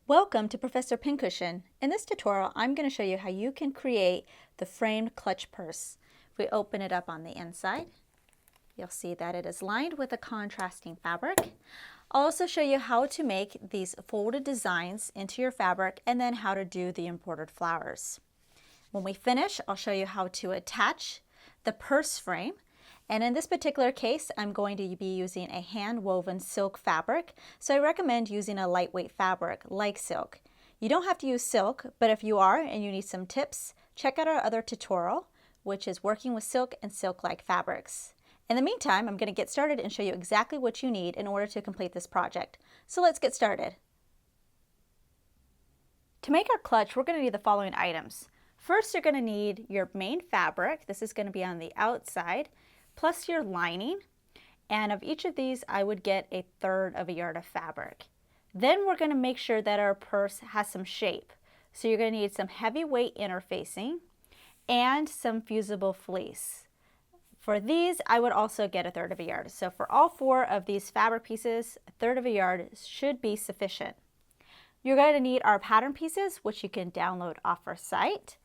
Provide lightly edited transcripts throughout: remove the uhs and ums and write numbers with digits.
Welcome to Professor Pincushion. In this tutorial, I'm going to show you how you can create the framed clutch purse. If we open it up on the inside, you'll see that it is lined with a contrasting fabric. I'll also show you how to make these folded designs into your fabric and then how to do the embroidered flowers. When we finish, I'll show you how to attach the purse frame. And in this particular case, I'm going to be using a hand-woven silk fabric, so I recommend using a lightweight fabric like silk. You don't have to use silk, but if you are and you need some tips, check out our other tutorial, which is working with silk and silk-like fabrics. In the meantime, I'm going to get started and show you exactly what you need in order to complete this project. So let's get started. To make our clutch, we're going to need the following items. First, you're going to need your main fabric. This is going to be on the outside, plus your lining, and of each of these I would get 1/3 of a yard of fabric. Then we're going to make sure that our purse has some shape. So you're going to need some heavyweight interfacing and some fusible fleece. For these I would also get 1/3 of a yard. So for all 4 of these fabric pieces, 1/3 of a yard should be sufficient. You're going to need our pattern pieces, which you can download off our site.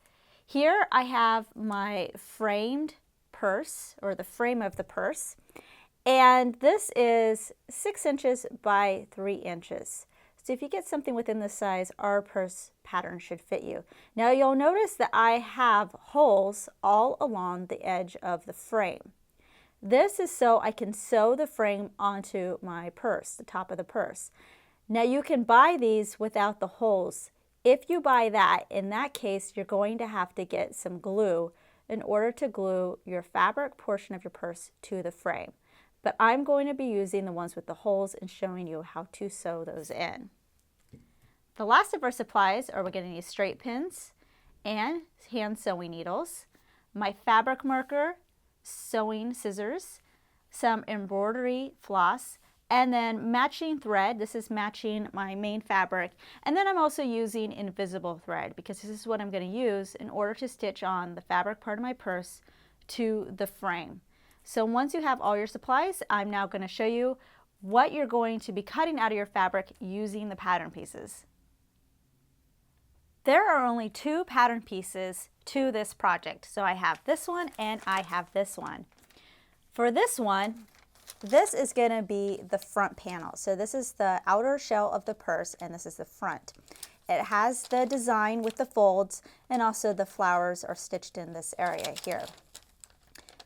Here I have my framed purse, or the frame of the purse, and this is 6 inches by 3 inches. So if you get something within this size, our purse pattern should fit you. Now you'll notice that I have holes all along the edge of the frame. This is so I can sew the frame onto my purse, the top of the purse. Now you can buy these without the holes. If you buy that, in that case, you're going to have to get some glue in order to glue your fabric portion of your purse to the frame. But I'm going to be using the ones with the holes and showing you how to sew those in. The last of our supplies are we're going to need straight pins and hand sewing needles, my fabric marker, sewing scissors, some embroidery floss, and then matching thread. This is matching my main fabric. And then I'm also using invisible thread because this is what I'm going to use in order to stitch on the fabric part of my purse to the frame. So once you have all your supplies, I'm now going to show you what you're going to be cutting out of your fabric using the pattern pieces. There are only 2 pattern pieces to this project. So I have this one and I have this one. For this one, this is going to be the front panel. So this is the outer shell of the purse and this is the front. It has the design with the folds and also the flowers are stitched in this area here.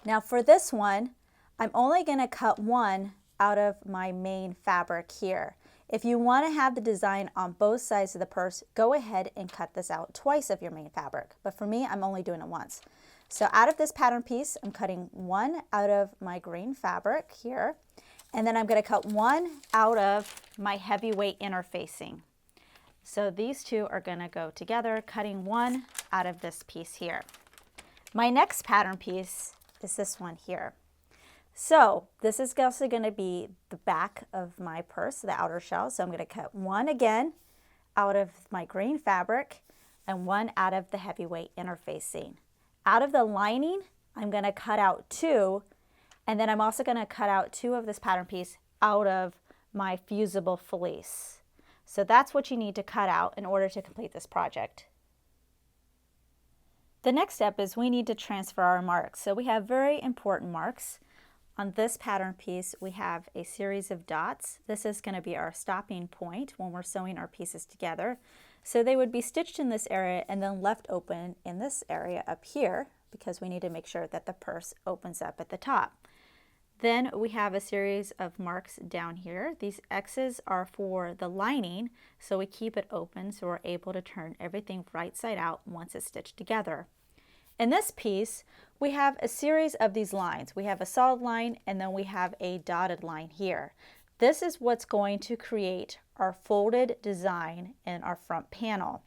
Now for this one, I'm only going to cut one out of my main fabric here. If you want to have the design on both sides of the purse, go ahead and cut this out twice of your main fabric. But for me, I'm only doing it once. So out of this pattern piece, I'm cutting one out of my green fabric here, and then I'm going to cut one out of my heavyweight interfacing. So these two are going to go together, cutting one out of this piece here. My next pattern piece is this one here. So this is also going to be the back of my purse, the outer shell. So I'm going to cut one again out of my green fabric and one out of the heavyweight interfacing. Out of the lining, I'm going to cut out 2, and then I'm also going to cut out 2 of this pattern piece out of my fusible fleece. So that's what you need to cut out in order to complete this project. The next step is we need to transfer our marks. So we have very important marks. On this pattern piece, we have a series of dots. This is going to be our stopping point when we're sewing our pieces together. So they would be stitched in this area and then left open in this area up here because we need to make sure that the purse opens up at the top. Then we have a series of marks down here. These X's are for the lining, so we keep it open so we're able to turn everything right side out once it's stitched together. In this piece, we have a series of these lines. We have a solid line and then we have a dotted line here. This is what's going to create our folded design in our front panel.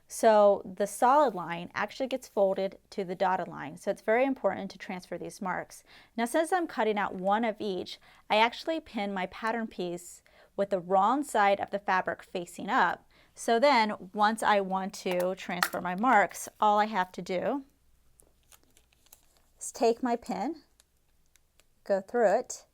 So the solid line actually gets folded to the dotted line. So it's very important to transfer these marks. Now since I'm cutting out one of each, I actually pin my pattern piece with the wrong side of the fabric facing up. So then once I want to transfer my marks, all I have to do is take my pin, go through it,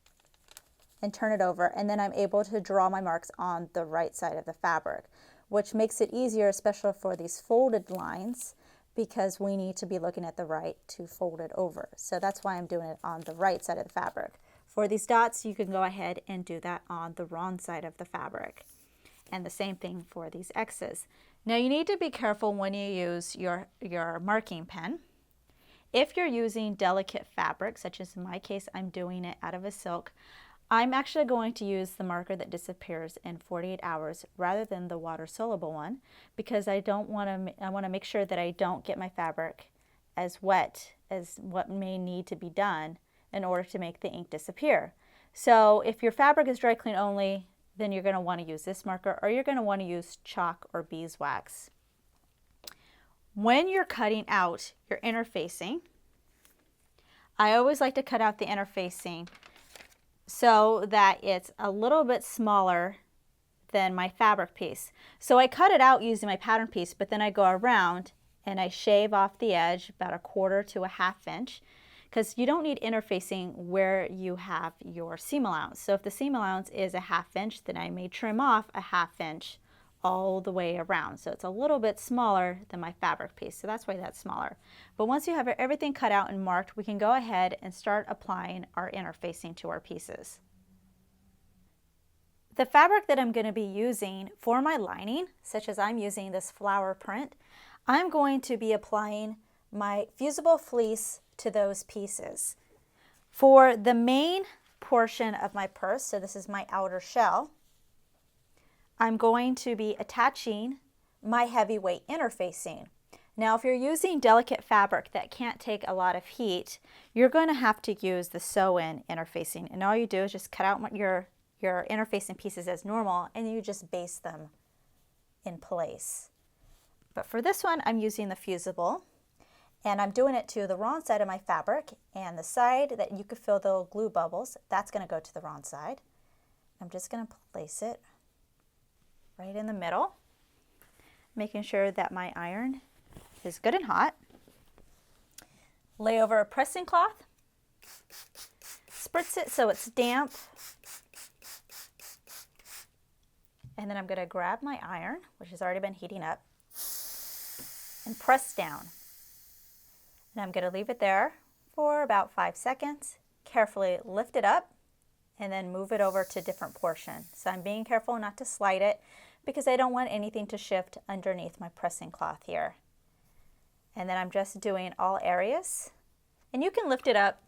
and turn it over, and then I'm able to draw my marks on the right side of the fabric. which makes it easier, especially for these folded lines, because we need to be looking at the right to fold it over. So that's why I'm doing it on the right side of the fabric. For these dots, you can go ahead and do that on the wrong side of the fabric. And the same thing for these X's. Now you need to be careful when you use your marking pen. If you're using delicate fabric, such as in my case, I'm doing it out of a silk, I'm actually going to use the marker that disappears in 48 hours rather than the water soluble one, because I want to make sure that I don't get my fabric as wet as what may need to be done in order to make the ink disappear. So if your fabric is dry clean only, then you're going to want to use this marker, or you're going to want to use chalk or beeswax. When you're cutting out your interfacing, I always like to cut out the interfacing so that it's a little bit smaller than my fabric piece. So I cut it out using my pattern piece, but then I go around and I shave off the edge about 1/4 to 1/2 inch, because you don't need interfacing where you have your seam allowance. So if the seam allowance is 1/2 inch, then I may trim off 1/2 inch all the way around. So it's a little bit smaller than my fabric piece. So that's why that's smaller. But once you have everything cut out and marked, we can go ahead and start applying our interfacing to our pieces. The fabric that I'm going to be using for my lining, such as I'm using this flower print, I'm going to be applying my fusible fleece to those pieces. For the main portion of my purse, so this is my outer shell, I'm going to be attaching my heavyweight interfacing. Now, if you're using delicate fabric that can't take a lot of heat, you're going to have to use the sew-in interfacing. And all you do is just cut out your interfacing pieces as normal, and you just baste them in place. But for this one, I'm using the fusible, and I'm doing it to the wrong side of my fabric, and the side that you could feel the little glue bubbles, that's going to go to the wrong side. I'm just going to place it right in the middle, making sure that my iron is good and hot. Lay over a pressing cloth, spritz it so it's damp, and then I'm going to grab my iron, which has already been heating up, and press down. And I'm going to leave it there for about 5 seconds, carefully lift it up, and then move it over to a different portion. So I'm being careful not to slide it, because I don't want anything to shift underneath my pressing cloth here. And then I'm just doing all areas. And you can lift it up,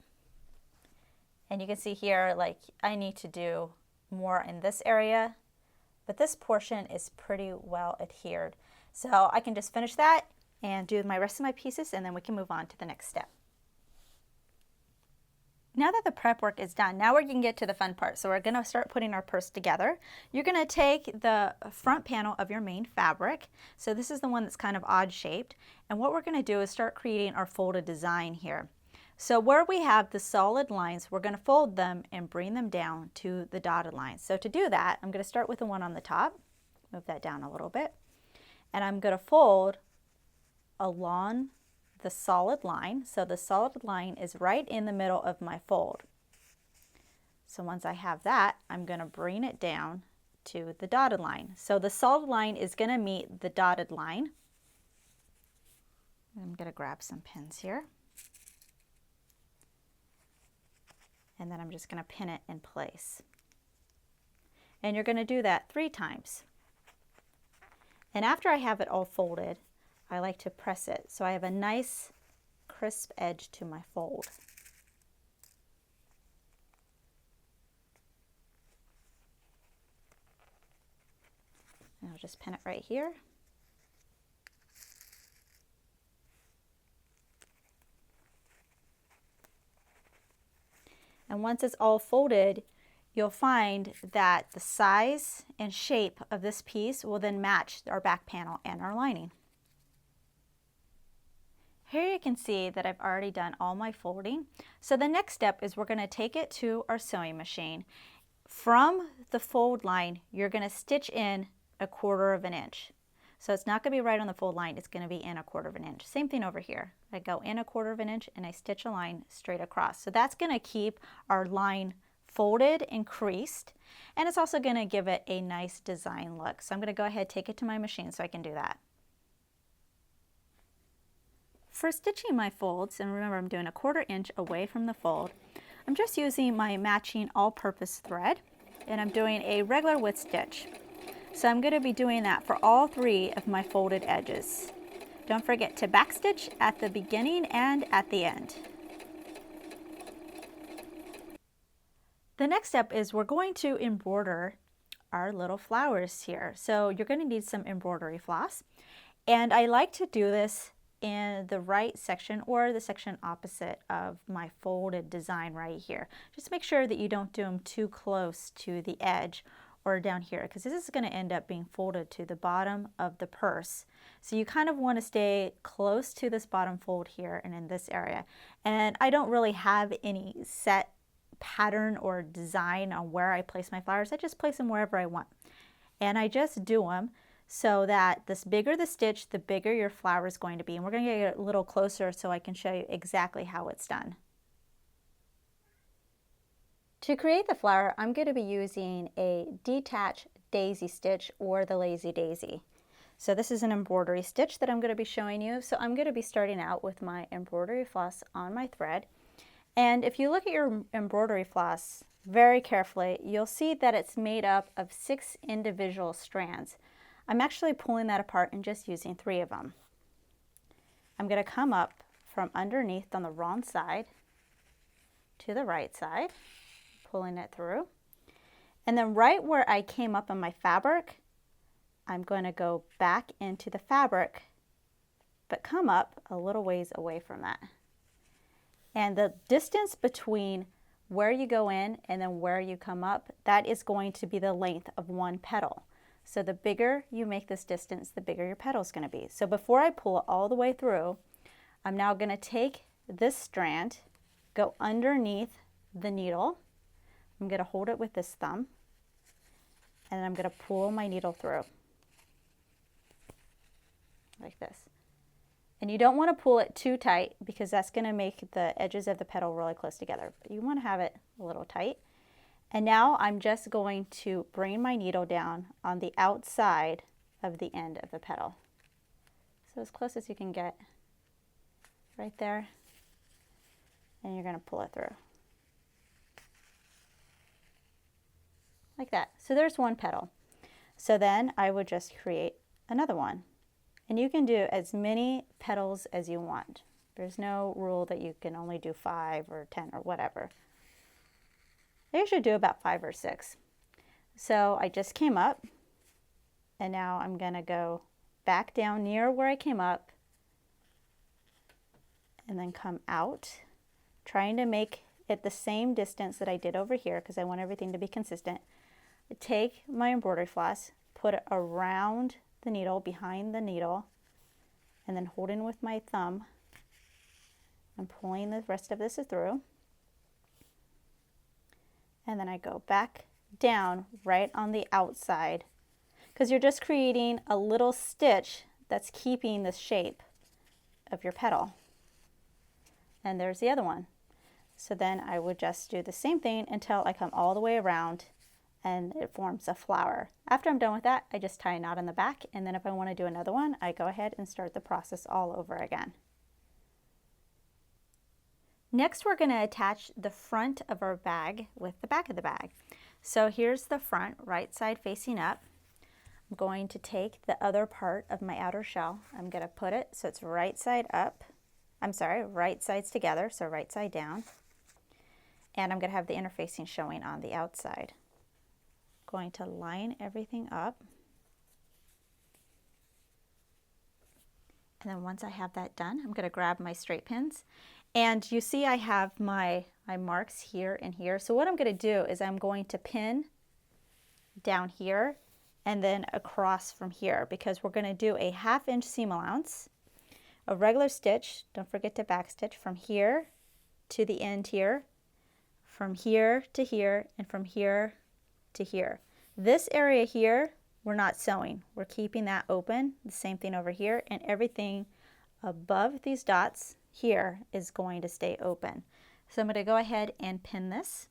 and you can see here, like, I need to do more in this area, but this portion is pretty well adhered. So I can just finish that and do my rest of my pieces, and then we can move on to the next step. Now that the prep work is done, now we can get to the fun part. So we're going to start putting our purse together. You're going to take the front panel of your main fabric. So this is the one that's kind of odd shaped. And what we're going to do is start creating our folded design here. So where we have the solid lines, we're going to fold them and bring them down to the dotted lines. So to do that, I'm going to start with the one on the top. Move that down a little bit. And I'm going to fold along the solid line. So the solid line is right in the middle of my fold. So once I have that, I'm going to bring it down to the dotted line. So the solid line is going to meet the dotted line. I'm going to grab some pins here. And then I'm just going to pin it in place. And you're going to do that 3 times. And after I have it all folded, I like to press it so I have a nice crisp edge to my fold. And I'll just pin it right here. And once it's all folded, you'll find that the size and shape of this piece will then match our back panel and our lining. Here you can see that I've already done all my folding. So the next step is we're going to take it to our sewing machine. From the fold line, you're going to stitch in 1/4 inch. So it's not going to be right on the fold line, it's going to be in 1/4 inch. Same thing over here. I go in 1/4 inch and I stitch a line straight across. So that's going to keep our line folded and creased, And it's also going to give it a nice design look. So I'm going to go ahead and take it to my machine so I can do that. For stitching my folds, and remember I'm doing a 1/4 inch away from the fold, I'm just using my matching all-purpose thread, and I'm doing a regular width stitch. So I'm going to be doing that for all 3 of my folded edges. Don't forget to backstitch at the beginning and at the end. The next step is we're going to embroider our little flowers here. So you're going to need some embroidery floss, and I like to do this in the right section or the section opposite of my folded design right here. Just make sure that you don't do them too close to the edge or down here, because this is going to end up being folded to the bottom of the purse. So you kind of want to stay close to this bottom fold here and in this area. And I don't really have any set pattern or design on where I place my flowers. I just place them wherever I want. And I just do them so that the bigger the stitch, the bigger your flower is going to be. And we're going to get a little closer so I can show you exactly how it's done. To create the flower, I'm going to be using a detached daisy stitch or the lazy daisy. So this is an embroidery stitch that I'm going to be showing you. So I'm going to be starting out with my embroidery floss on my thread. And if you look at your embroidery floss very carefully, you'll see that it's made up of 6 individual strands. I'm actually pulling that apart and just using 3 of them. I'm going to come up from underneath on the wrong side to the right side, pulling it through. And then right where I came up on my fabric, I'm going to go back into the fabric, but come up a little ways away from that. And the distance between where you go in and then where you come up, that is going to be the length of one petal. So the bigger you make this distance, the bigger your petal is going to be. So before I pull it all the way through, I'm now going to take this strand, go underneath the needle. I'm going to hold it with this thumb, and I'm going to pull my needle through like this. And you don't want to pull it too tight because that's going to make the edges of the petal really close together. But you want to have it a little tight. And now I'm just going to bring my needle down on the outside of the end of the petal. So as close as you can get right there. And you're going to pull it through. Like that. So there's one petal. So then I would just create another one. And you can do as many petals as you want. There's no rule that you can only do 5 or 10 or whatever. I usually do about 5 or 6. So I just came up, and now I'm going to go back down near where I came up, and then come out, trying to make it the same distance that I did over here because I want everything to be consistent. I take my embroidery floss, put it around the needle, behind the needle, and then holding with my thumb and pulling the rest of this through. And then I go back down right on the outside because you're just creating a little stitch that's keeping the shape of your petal. And there's the other one. So then I would just do the same thing until I come all the way around and it forms a flower. After I'm done with that, I just tie a knot in the back, and then if I want to do another one, I go ahead and start the process all over again. Next, we're going to attach the front of our bag with the back of the bag. So here's the front, right side facing up. I'm going to take the other part of my outer shell. I'm going to put it so it's right side up. Right sides together, so right side down. And I'm going to have the interfacing showing on the outside. Going to line everything up. And then once I have that done, I'm going to grab my straight pins. And you see I have my marks here and here. So what I'm going to do is I'm going to pin down here and then across from here because we're going to do a 1/2 inch seam allowance, a regular stitch. Don't forget to backstitch from here to the end here, from here to here, and from here to here. This area here, we're not sewing. We're keeping that open. The same thing over here, and everything above these dots here is going to stay open. So I'm going to go ahead and pin this,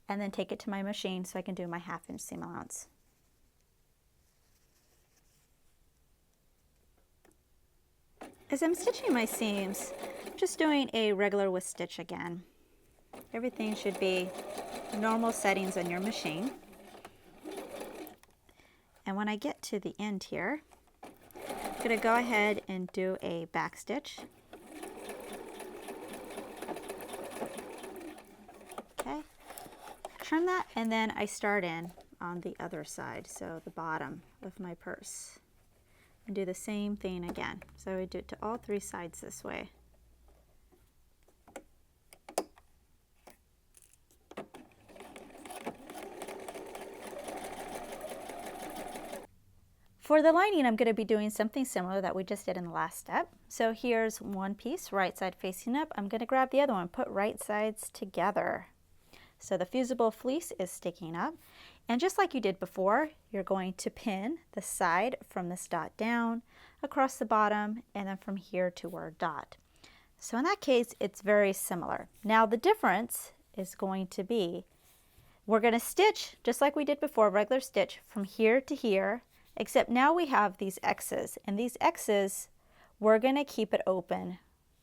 and then take it to my machine so I can do my 1/2 inch seam allowance. As I'm stitching my seams, I'm just doing a regular width stitch again. Everything should be normal settings on your machine. And when I get to the end here, I'm going to go ahead and do a back stitch. Okay, trim that, and then I start in on the other side, so the bottom of my purse. And do the same thing again. So I do it to all 3 sides this way. For the lining, I'm going to be doing something similar that we just did in the last step. So here's one piece, right side facing up. I'm going to grab the other one, put right sides together. So the fusible fleece is sticking up. And just like you did before, you're going to pin the side from this dot down, across the bottom, and then from here to our dot. So in that case, it's very similar. Now the difference is going to be, we're going to stitch just like we did before, regular stitch from here to here, except now we have these X's, and these X's, we're going to keep it open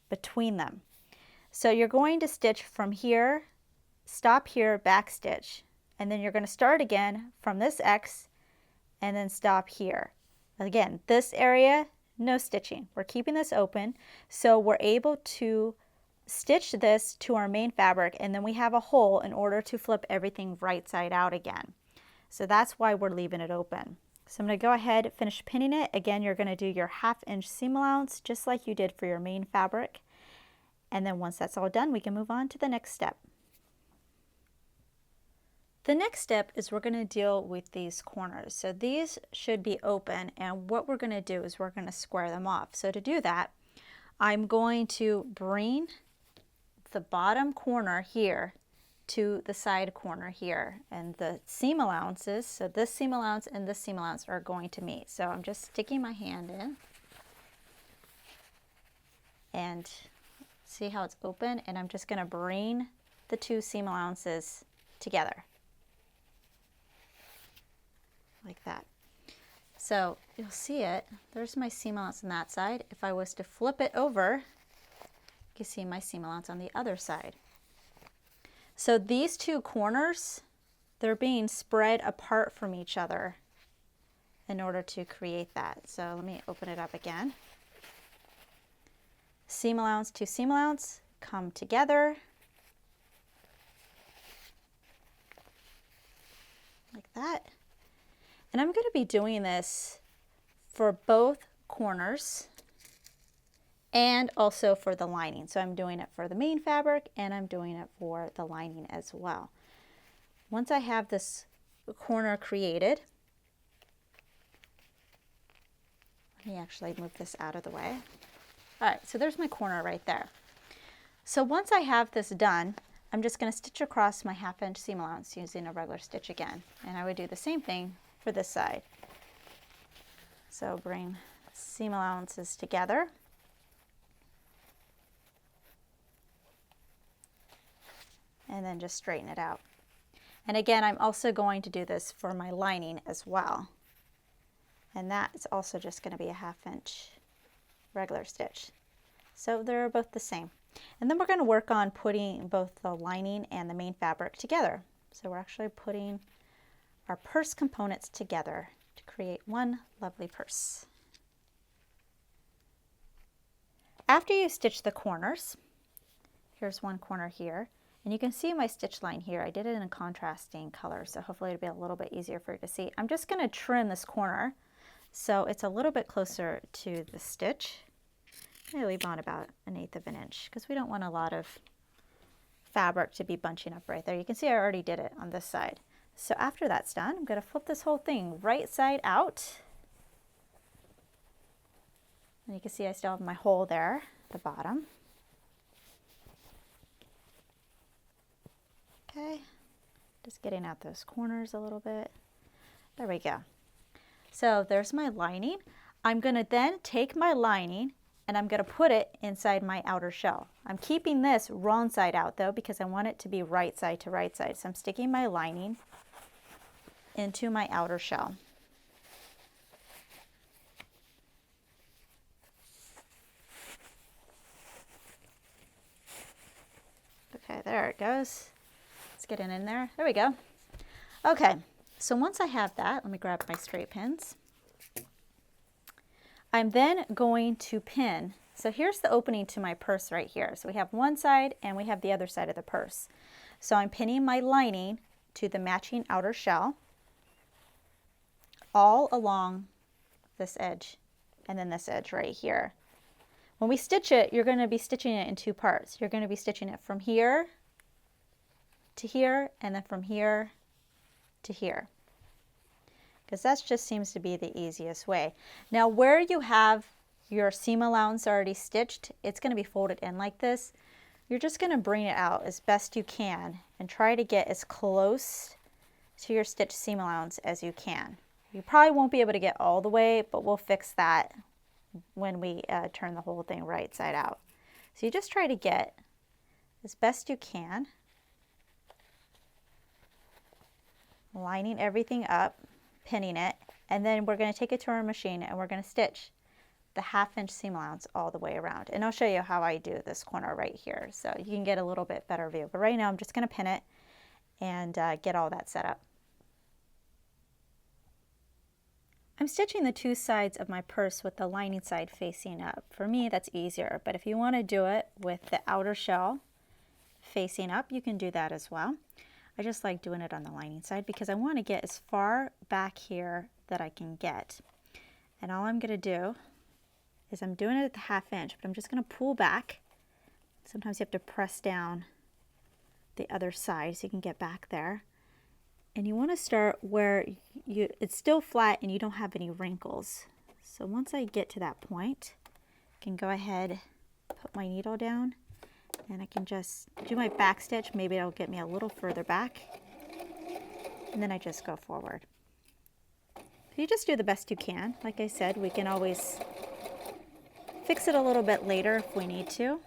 between them. So you're going to stitch from here, stop here, back stitch, and then you're going to start again from this X and then stop here. Again, this area, no stitching. We're keeping this open, so we're able to stitch this to our main fabric, and then we have a hole in order to flip everything right side out again. So that's why we're leaving it open. So I'm going to go ahead, finish pinning it. Again, you're going to do your 1/2 inch seam allowance just like you did for your main fabric. And then once that's all done, we can move on to the next step. The next step is we're going to deal with these corners. So these should be open, and what we're going to do is we're going to square them off. So to do that, I'm going to bring the bottom corner here to the side corner here, and the seam allowances, so this seam allowance and this seam allowance are going to meet. So I'm just sticking my hand in, and see how it's open, and I'm just going to bring the 2 seam allowances together. Like that. So you'll see it, there's my seam allowance on that side. If I was to flip it over, you can see my seam allowance on the other side. So these 2 corners, they're being spread apart from each other in order to create that. So let me open it up again. Seam allowance to seam allowance come together like that. And I'm going to be doing this for both corners and also for the lining. So I'm doing it for the main fabric and I'm doing it for the lining as well. Once I have this corner created, let me actually move this out of the way. All right, so there's my corner right there. So once I have this done, I'm just going to stitch across my 1/2 inch seam allowance using a regular stitch again. And I would do the same thing for this side. So bring seam allowances together. And then just straighten it out. And again, I'm also going to do this for my lining as well. And that is also just going to be a 1/2 inch regular stitch. So they're both the same. And then we're going to work on putting both the lining and the main fabric together. So we're actually putting our purse components together to create one lovely purse. After you stitch the corners, here's one corner here, and you can see my stitch line here. I did it in a contrasting color, so hopefully it'll be a little bit easier for you to see. I'm just going to trim this corner so it's a little bit closer to the stitch. I'm going to leave on about 1/8 of an inch because we don't want a lot of fabric to be bunching up right there. You can see I already did it on this side. So after that's done, I'm going to flip this whole thing right side out. And you can see I still have my hole there at the bottom. Okay, just getting out those corners a little bit. There we go. So there's my lining. I'm going to then take my lining and I'm going to put it inside my outer shell. I'm keeping this wrong side out though because I want it to be right side to right side. So I'm sticking my lining into my outer shell. Okay, there it goes. Let's get it in there. There we go. Okay, so once I have that, let me grab my straight pins. I'm then going to pin. So here's the opening to my purse right here. So we have one side and we have the other side of the purse. So I'm pinning my lining to the matching outer shell all along this edge and then this edge right here. When we stitch it, you're going to be stitching it in two parts. You're going to be stitching it from here to here and then from here to here, because that just seems to be the easiest way. Now where you have your seam allowance already stitched, it's going to be folded in like this. You're just going to bring it out as best you can and try to get as close to your stitch seam allowance as you can. You probably won't be able to get all the way, but we'll fix that when we turn the whole thing right side out. So you just try to get as best you can, lining everything up, pinning it, and then we're going to take it to our machine and we're going to stitch the 1/2 inch seam allowance all the way around. And I'll show you how I do this corner right here so you can get a little bit better view. But right now I'm just going to pin it and get all that set up. I'm stitching the two sides of my purse with the lining side facing up. For me, that's easier, but if you want to do it with the outer shell facing up, you can do that as well. I just like doing it on the lining side because I want to get as far back here that I can get. And all I'm going to do is I'm doing it at the 1/2 inch, but I'm just going to pull back. Sometimes you have to press down the other side so you can get back there. And you want to start where it's still flat and you don't have any wrinkles. So once I get to that point, I can go ahead, put my needle down, and I can just do my back stitch. Maybe it'll get me a little further back. And then I just go forward. So you just do the best you can. Like I said, we can always fix it a little bit later if we need to.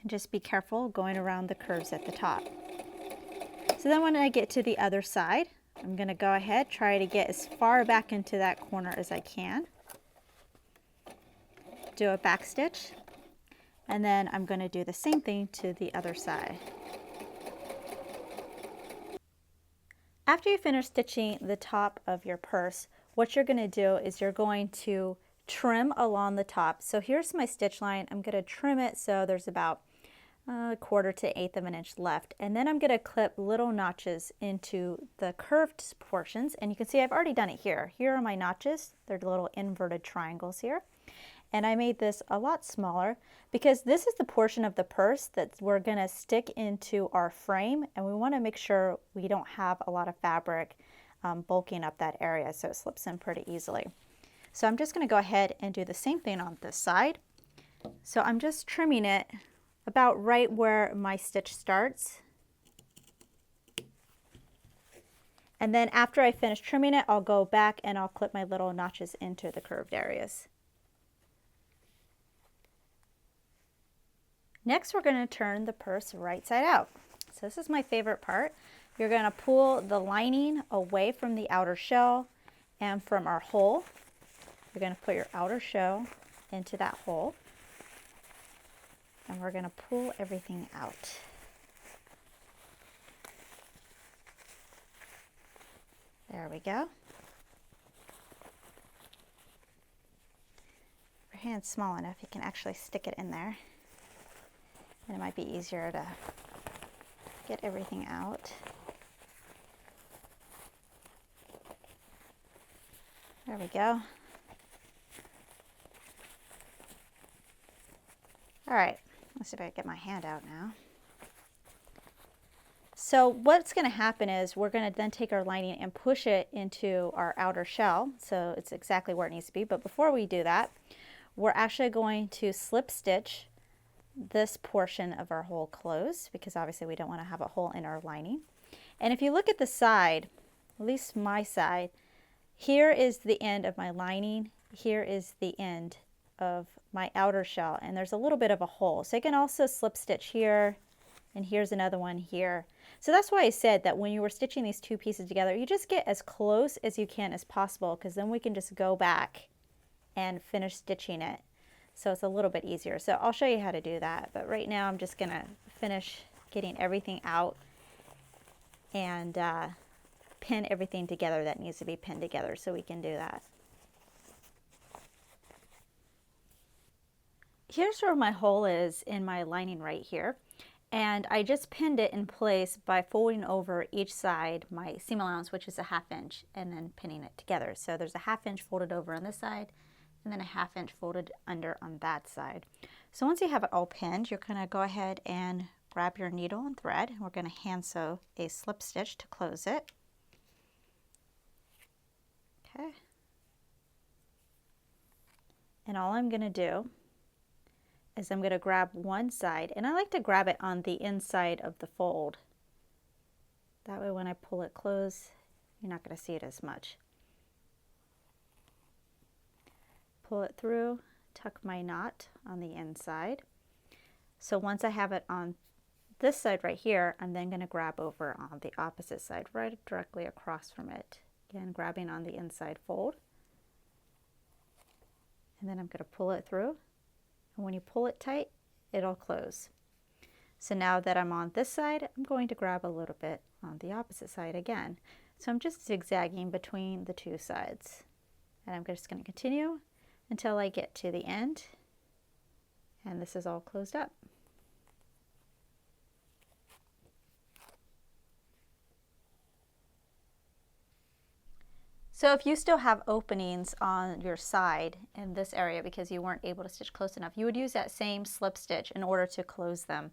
And just be careful going around the curves at the top. So then when I get to the other side, I'm going to go ahead, try to get as far back into that corner as I can. Do a back stitch, and then I'm going to do the same thing to the other side. After you finish stitching the top of your purse, what you're going to do is you're going to trim along the top. So here's my stitch line. I'm going to trim it so there's about 1/4 to 1/8 of an inch left, and then I'm going to clip little notches into the curved portions, and you can see I've already done it here. Here are my notches. They're little inverted triangles here, and I made this a lot smaller because this is the portion of the purse that we're going to stick into our frame, and we want to make sure we don't have a lot of fabric bulking up that area so it slips in pretty easily. So I'm just going to go ahead and do the same thing on this side. So I'm just trimming it about right where my stitch starts. And then after I finish trimming it, I'll go back and I'll clip my little notches into the curved areas. Next, we're going to turn the purse right side out. So this is my favorite part. You're going to pull the lining away from the outer shell and from our hole. You're going to put your outer shell into that hole. And we're going to pull everything out. There we go. Your hand's small enough, you can actually stick it in there. And it might be easier to get everything out. There we go. All right. Let's see if I can get my hand out now. So what's going to happen is we're going to then take our lining and push it into our outer shell. So it's exactly where it needs to be. But before we do that, we're actually going to slip stitch this portion of our hole closed because obviously we don't want to have a hole in our lining. And if you look at the side, at least my side, here is the end of my lining. Here is the end of my outer shell, and there's a little bit of a hole. So I can also slip stitch here, and here's another one here. So that's why I said that when you were stitching these two pieces together, you just get as close as you can as possible, because then we can just go back and finish stitching it. So it's a little bit easier. So I'll show you how to do that. But right now I'm just gonna finish getting everything out and pin everything together that needs to be pinned together, so we can do that. Here's where my hole is in my lining right here. And I just pinned it in place by folding over each side my seam allowance, which is a 1/2 inch, and then pinning it together. So there's a 1/2 inch folded over on this side, and then a 1/2 inch folded under on that side. So once you have it all pinned, you're going to go ahead and grab your needle and thread, and we're going to hand sew a slip stitch to close it. Okay. And all I'm going to do is I'm going to grab one side, and I like to grab it on the inside of the fold. That way when I pull it close, you're not going to see it as much. Pull it through, tuck my knot on the inside. So once I have it on this side right here, I'm then going to grab over on the opposite side, right directly across from it. Again, grabbing on the inside fold. And then I'm going to pull it through. And when you pull it tight, it'll close. So now that I'm on this side, I'm going to grab a little bit on the opposite side again. So I'm just zigzagging between the two sides. And I'm just going to continue until I get to the end. And this is all closed up. So if you still have openings on your side in this area because you weren't able to stitch close enough, you would use that same slip stitch in order to close them.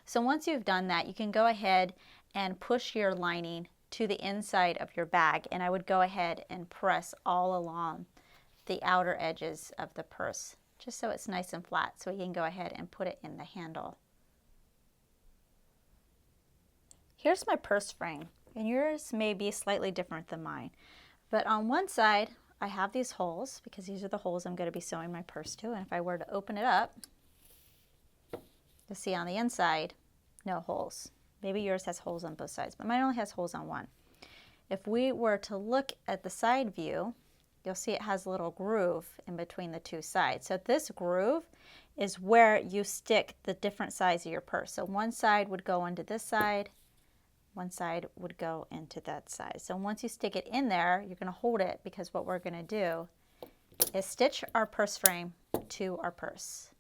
So once you've done that, you can go ahead and push your lining to the inside of your bag, and I would go ahead and press all along the outer edges of the purse, just so it's nice and flat, so you can go ahead and put it in the handle. Here's my purse frame, and yours may be slightly different than mine. But on one side, I have these holes because these are the holes I'm going to be sewing my purse to. And if I were to open it up, you'll see on the inside, no holes. Maybe yours has holes on both sides, but mine only has holes on one. If we were to look at the side view, you'll see it has a little groove in between the two sides. So this groove is where you stick the different sides of your purse. So one side would go into this side, one side would go into that side. So once you stick it in there, you're going to hold it, because what we're going to do is stitch our purse frame to our purse.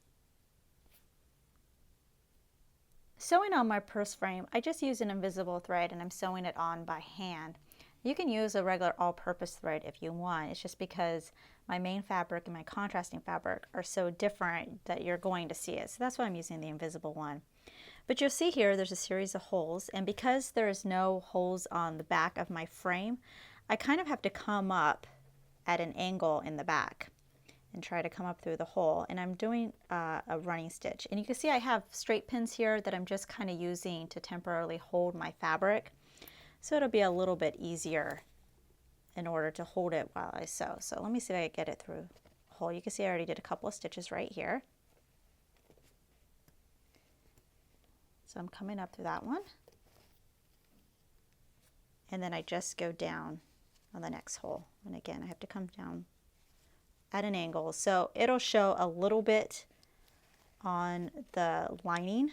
Sewing on my purse frame, I just use an invisible thread and I'm sewing it on by hand. You can use a regular all-purpose thread if you want. It's just because my main fabric and my contrasting fabric are so different that you're going to see it. So that's why I'm using the invisible one. But you'll see here there's a series of holes, and because there's no holes on the back of my frame, I kind of have to come up at an angle in the back and try to come up through the hole. And I'm doing a running stitch. And you can see I have straight pins here that I'm just kind of using to temporarily hold my fabric. So it'll be a little bit easier in order to hold it while I sew. So let me see if I can get it through the hole. You can see I already did a couple of stitches right here. So I'm coming up through that one, and then I just go down on the next hole. And again, I have to come down at an angle. So it'll show a little bit on the lining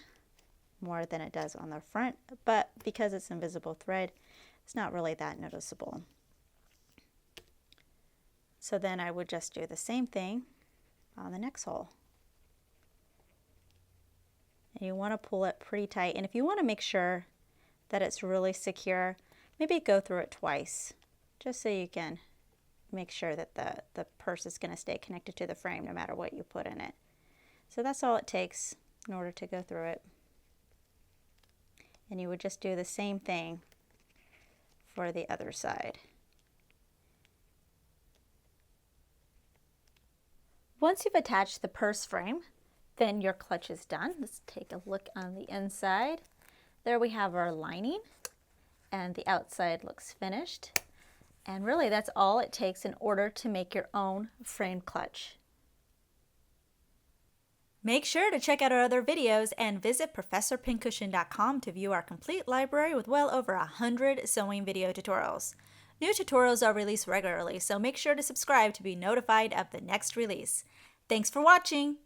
more than it does on the front, but because it's invisible thread, it's not really that noticeable. So then I would just do the same thing on the next hole. And you want to pull it pretty tight. And if you want to make sure that it's really secure, maybe go through it twice, just so you can make sure that the purse is going to stay connected to the frame no matter what you put in it. So that's all it takes in order to go through it. And you would just do the same thing for the other side. Once you've attached the purse frame, then your clutch is done. Let's take a look on the inside. There we have our lining, and the outside looks finished. And really that's all it takes in order to make your own frame clutch. Make sure to check out our other videos and visit ProfessorPincushion.com to view our complete library with well over 100 sewing video tutorials. New tutorials are released regularly, so make sure to subscribe to be notified of the next release. Thanks for watching!